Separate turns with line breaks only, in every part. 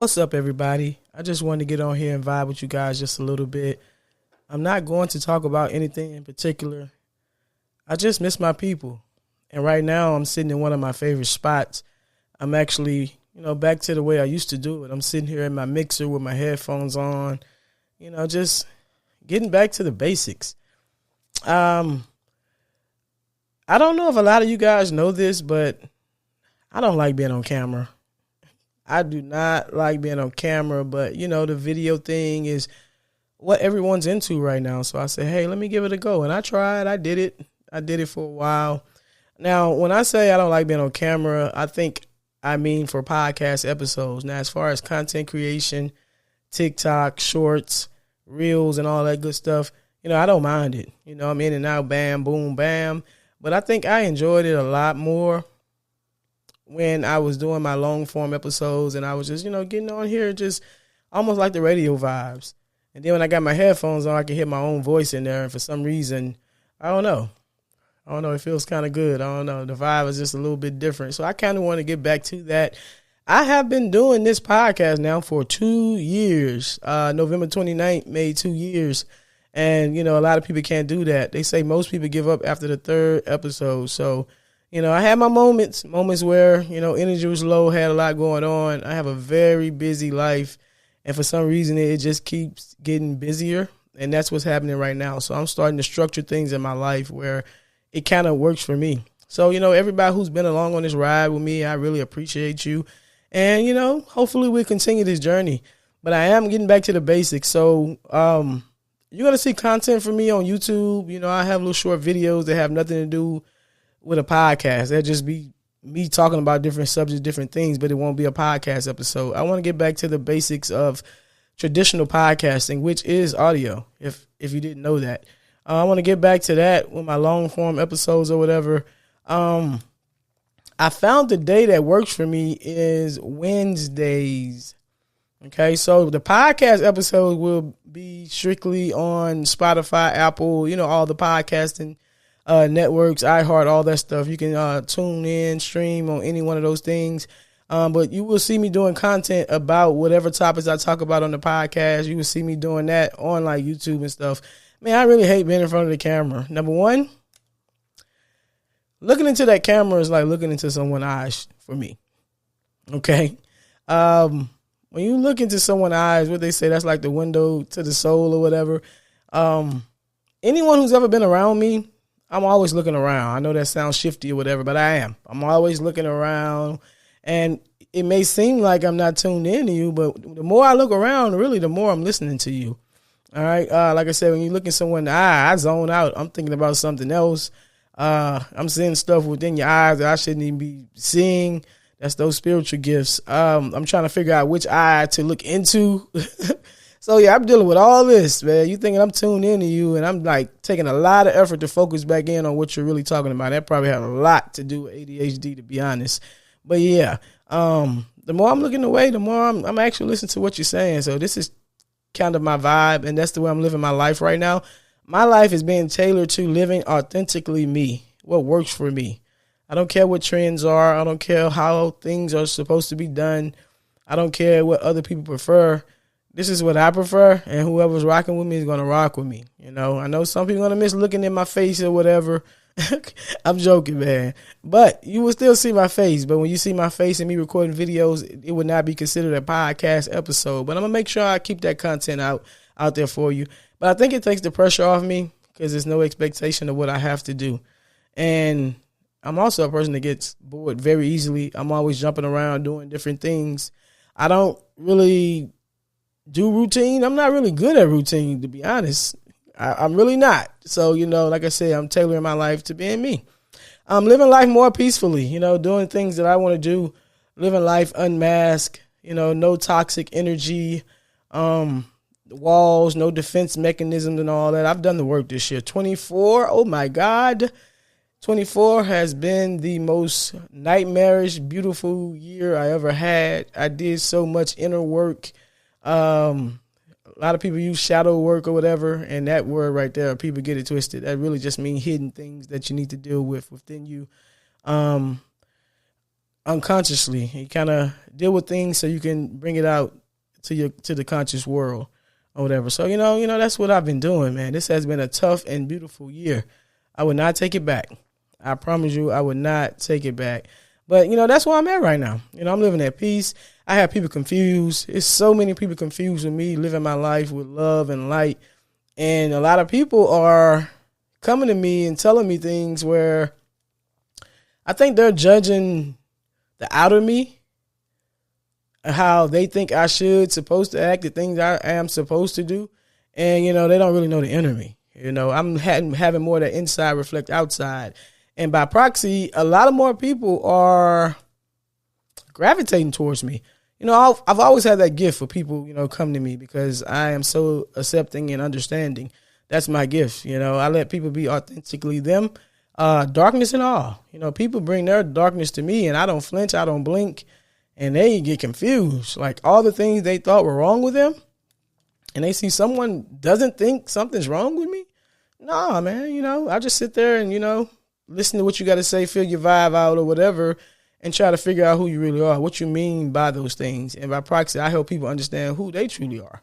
What's up, everybody? I just wanted to get on here and vibe with you guys just a little bit. I'm not going to talk about anything in particular. I just miss my people. And right now, I'm sitting in one of my favorite spots. I'm actually, back to the way I used to do it. I'm sitting here in my mixer with my headphones on, just getting back to the basics. Um, I don't know if a lot of you guys know this, but I don't like being on camera. I do not like being on camera, but the video thing is what everyone's into right now. So I said, hey, let me give it a go. And I tried. I did it. I did it for a while. Now, when I say I don't like being on camera, I mean for podcast episodes. Now, as far as content creation, TikTok, shorts, reels, and all that good stuff, I don't mind it. I'm in and out, bam, boom, bam. But I think I enjoyed it a lot more when I was doing my long form episodes and I was just, getting on here just almost like the radio vibes. And then when I got my headphones on, I can hear my own voice in there. And for some reason, I don't know. It feels kind of good. I don't know. The vibe is just a little bit different. So I kind of want to get back to that. I have been doing this podcast now for 2 years. November 29th made 2 years. And, a lot of people can't do that. They say most people give up after the third episode. So, I had my moments where, energy was low, had a lot going on. I have a very busy life. And for some reason, it just keeps getting busier. And that's what's happening right now. So I'm starting to structure things in my life where it kind of works for me. So, everybody who's been along on this ride with me, I really appreciate you. And, hopefully we'll continue this journey. But I am getting back to the basics. So you're going to see content from me on YouTube. I have little short videos that have nothing to do with a podcast. That'll just be me talking about different subjects, different things, but it won't be a podcast episode. I want to get back to the basics of traditional podcasting, which is audio, if you didn't know that. I want to get back to that with my long form episodes or whatever. I found the day that works for me is Wednesdays. Okay, so the podcast episode will be strictly on Spotify, Apple, all the podcasting networks, iHeart, all that stuff. You can tune in, stream on any one of those things. But you will see me doing content about whatever topics I talk about on the podcast. You will see me doing that on like YouTube and stuff. Man, I really hate being in front of the camera. Number one, looking into that camera is like looking into someone's eyes for me. Okay. When you look into someone's eyes, what they say, that's like the window to the soul or whatever. Anyone who's ever been around me, I'm always looking around. I know that sounds shifty or whatever, but I am. I'm always looking around. And it may seem like I'm not tuned in to you, but the more I look around, really, the more I'm listening to you. All right. Like I said, when you look in someone's eye, I zone out. I'm thinking about something else. I'm seeing stuff within your eyes that I shouldn't even be seeing. That's those spiritual gifts. I'm trying to figure out which eye to look into. So, yeah, I'm dealing with all this, man. You thinking I'm tuned into you, and I'm, like, taking a lot of effort to focus back in on what you're really talking about. That probably had a lot to do with ADHD, to be honest. But, yeah, the more I'm looking away, the more I'm actually listening to what you're saying. So this is kind of my vibe, and that's the way I'm living my life right now. My life is being tailored to living authentically me, what works for me. I don't care what trends are. I don't care how things are supposed to be done. I don't care what other people prefer. This is what I prefer, and whoever's rocking with me is going to rock with me. I know some people are going to miss looking in my face or whatever. I'm joking, man. But you will still see my face. But when you see my face and me recording videos, it would not be considered a podcast episode. But I'm going to make sure I keep that content out there for you. But I think it takes the pressure off me because there's no expectation of what I have to do. And I'm also a person that gets bored very easily. I'm always jumping around doing different things. I don't really do routine. I'm not really good at routine, to be honest. I'm really not. So, like I said, I'm tailoring my life to being me. I'm living life more peacefully, doing things that I want to do, living life unmasked, no toxic energy, walls, no defense mechanisms and all that. I've done the work this year. 24, oh my God. 24 has been the most nightmarish, beautiful year I ever had. I did so much inner work. A lot of people use shadow work or whatever, and that word right there, people get it twisted. That really just means hidden things that you need to deal with within you. unconsciously. You kind of deal with things so you can bring it out to the conscious world or whatever. So, that's what I've been doing, man. This has been a tough and beautiful year. I would not take it back. I promise you, I would not take it back. But, that's where I'm at right now. I'm living at peace. I have people confused. It's so many people confused with me living my life with love and light. And a lot of people are coming to me and telling me things where I think they're judging the outer me, how they think I supposed to act, the things I am supposed to do. And, they don't really know the inner me. I'm having more of that inside reflect outside. And by proxy, a lot of more people are gravitating towards me. I've always had that gift for people, come to me because I am so accepting and understanding. That's my gift. I let people be authentically them, darkness and all. People bring their darkness to me and I don't flinch, I don't blink, and they get confused. Like all the things they thought were wrong with them, and they see someone doesn't think something's wrong with me. Nah, man, I just sit there and, listen to what you got to say, feel your vibe out or whatever, and try to figure out who you really are, what you mean by those things. And by proxy, I help people understand who they truly are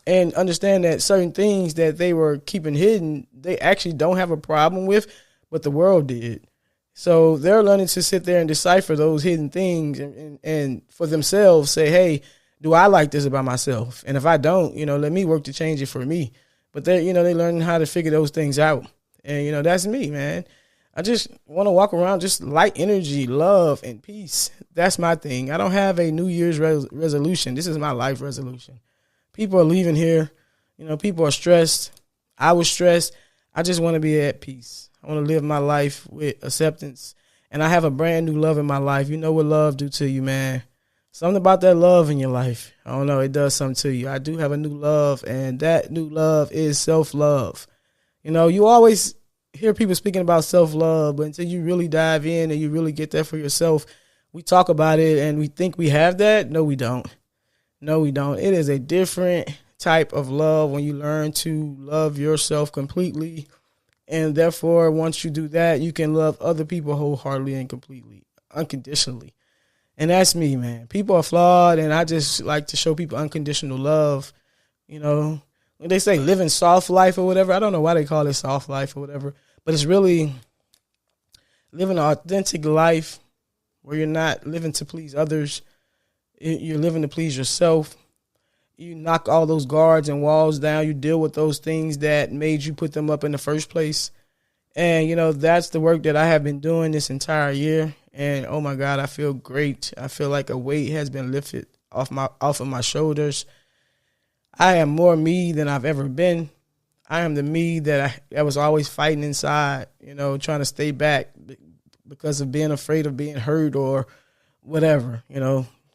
and understand that certain things that they were keeping hidden, they actually don't have a problem with, but the world did. So they're learning to sit there and decipher those hidden things and for themselves say, hey, do I like this about myself? And if I don't, let me work to change it for me. But they learning how to figure those things out. And, that's me, man. I just want to walk around just light energy, love, and peace. That's my thing. I don't have a New Year's resolution. This is my life resolution. People are leaving here. People are stressed. I was stressed. I just want to be at peace. I want to live my life with acceptance. And I have a brand new love in my life. You know what love do to you, man. Something about that love in your life. I don't know. It does something to you. I do have a new love, and that new love is self-love. You always hear people speaking about self-love, but until you really dive in and you really get that for yourself, we talk about it and we think we have that. No, we don't. No, we don't. It is a different type of love when you learn to love yourself completely. And therefore, once you do that, you can love other people wholeheartedly and completely, unconditionally. And that's me, man. People are flawed, and I just like to show people unconditional love. When they say living soft life or whatever, I don't know why they call it soft life or whatever, but it's really living an authentic life where you're not living to please others. You're living to please yourself. You knock all those guards and walls down. You deal with those things that made you put them up in the first place. And, that's the work that I have been doing this entire year. And, oh, my God, I feel great. I feel like a weight has been lifted off of my shoulders. I am more me than I've ever been. I am the me that I was always fighting inside, trying to stay back because of being afraid of being hurt or whatever.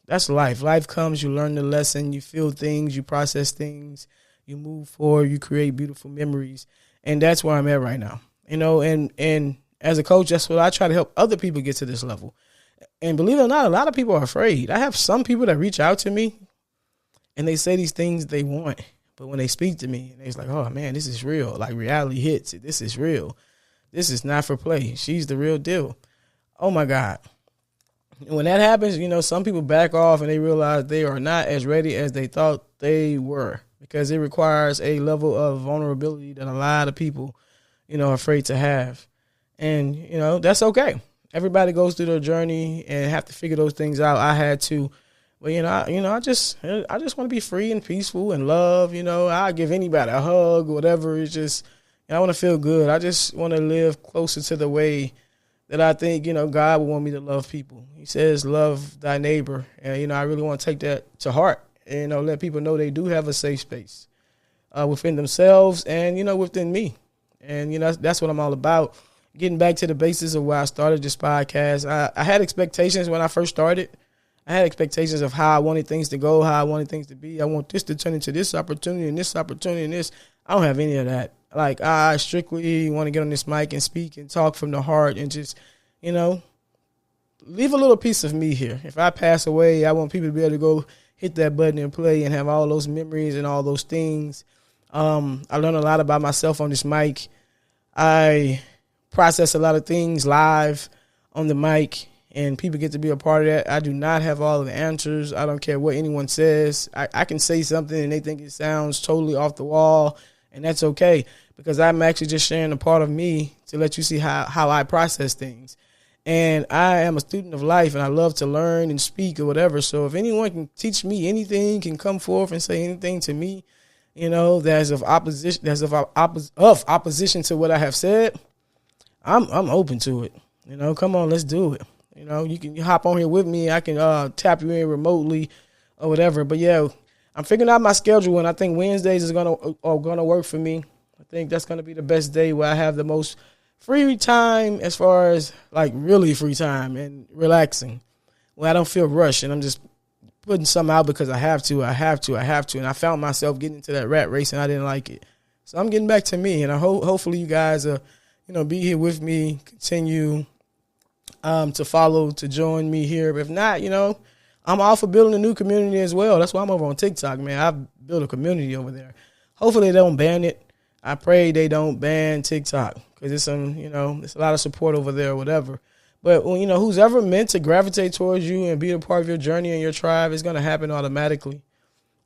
That's life. Life comes, you learn the lesson, you feel things, you process things, you move forward, you create beautiful memories. And that's where I'm at right now. And as a coach, that's what I try to help other people get to this level. And believe it or not, a lot of people are afraid. I have some people that reach out to me and they say these things they want. But when they speak to me, it's like, oh, man, this is real. Like reality hits. This is real. This is not for play. She's the real deal. Oh, my God. When that happens, some people back off and they realize they are not as ready as they thought they were because it requires a level of vulnerability that a lot of people, are afraid to have. And, that's okay. Everybody goes through their journey and have to figure those things out. I had to. But, I just want to be free and peaceful and love. I'll give anybody a hug, whatever. It's just, I want to feel good. I just want to live closer to the way that I think, God would want me to love people. He says, love thy neighbor. And, I really want to take that to heart and, let people know they do have a safe space within themselves and, within me. And, that's what I'm all about. Getting back to the basis of why I started this podcast. I had expectations when I first started. I had expectations of how I wanted things to go, how I wanted things to be. I want this to turn into this opportunity and this opportunity and this. I don't have any of that. Like, I strictly want to get on this mic and speak and talk from the heart and just, leave a little piece of me here. If I pass away, I want people to be able to go hit that button and play and have all those memories and all those things. I learned a lot about myself on this mic. I process a lot of things live on the mic. and people get to be a part of that. I do not have all of the answers. I don't care what anyone says. I can say something and they think it sounds totally off the wall, and that's okay, because I'm actually just sharing a part of me to let you see how I process things. And I am a student of life, and I love to learn and speak or whatever. So if anyone can teach me anything, can come forth and say anything to me, that's of opposition to what I have said, I'm open to it. Come on, let's do it. You can hop on here with me. I can tap you in remotely or whatever. But yeah, I'm figuring out my schedule, and I think Wednesdays are gonna work for me. I think that's gonna be the best day where I have the most free time, as far as like really free time and relaxing, where I don't feel rushed and I'm just putting something out because I have to. And I found myself getting into that rat race and I didn't like it. So I'm getting back to me, and I hopefully you guys be here with me, continue to follow, to join me here. But if not, I'm all for building a new community as well. That's why I'm over on TikTok, man. I've built a community over there. Hopefully they don't ban it. I pray they don't ban TikTok, because it's it's a lot of support over there or whatever. But who's ever meant to gravitate towards you and be a part of your journey and your tribe, is going to happen automatically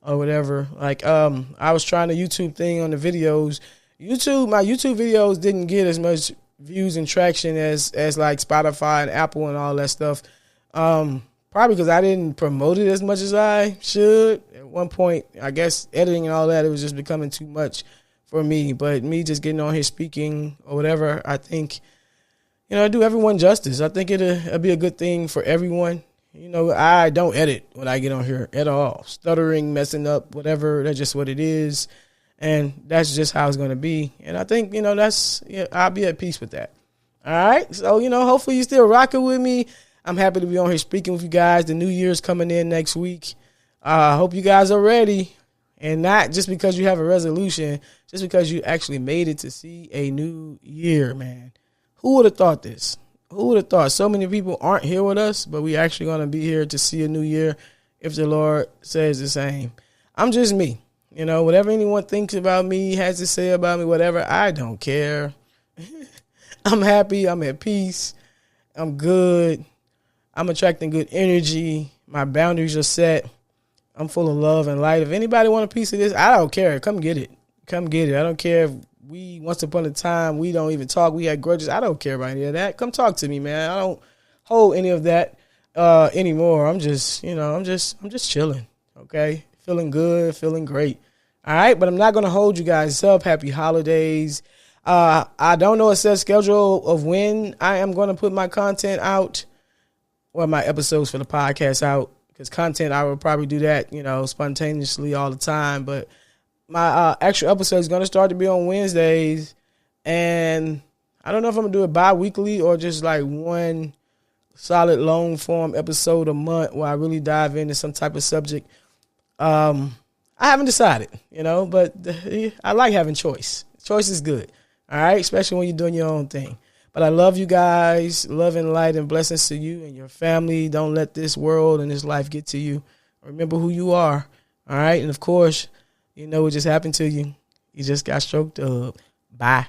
or whatever. Like I was trying the YouTube thing on the videos. My YouTube videos didn't get as much views and traction as like Spotify and Apple and all that stuff. Probably because I didn't promote it as much as I should. At one point, I guess editing and all that, it was just becoming too much for me. But me just getting on here speaking or whatever, I think, I do everyone justice. I think it'll be a good thing for everyone. I don't edit when I get on here at all. Stuttering, messing up, whatever, that's just what it is. And that's just how it's going to be. And I think, I'll be at peace with that. All right. So, hopefully you're still rocking with me. I'm happy to be on here speaking with you guys. The new year's coming in next week. I hope you guys are ready. And not just because you have a resolution, just because you actually made it to see a new year, man. Who would have thought this? Who would have thought so many people aren't here with us, but we actually going to be here to see a new year if the Lord says the same. I'm just me. Whatever anyone thinks about me, has to say about me, whatever, I don't care. I'm happy. I'm at peace. I'm good. I'm attracting good energy. My boundaries are set. I'm full of love and light. If anybody want a piece of this, I don't care. Come get it. Come get it. I don't care if once upon a time, we don't even talk. We had grudges. I don't care about any of that. Come talk to me, man. I don't hold any of that anymore. I'm just chilling. Okay. Feeling good, feeling great. All right. But I'm not going to hold you guys up. Happy holidays. I don't know a set schedule of when I am going to put my content out, or my episodes for the podcast out, because content, I will probably do that, spontaneously all the time. But my actual episode is going to start to be on Wednesdays. And I don't know if I'm going to do it bi-weekly or just like one solid long form episode a month where I really dive into some type of subject. I haven't decided, but I like having choice. Choice is good. All right. Especially when you're doing your own thing. But I love you guys. Love and light and blessings to you and your family. Don't let this world and this life get to you. Remember who you are. All right. And of course, what just happened to you. You just got stroked up. Bye.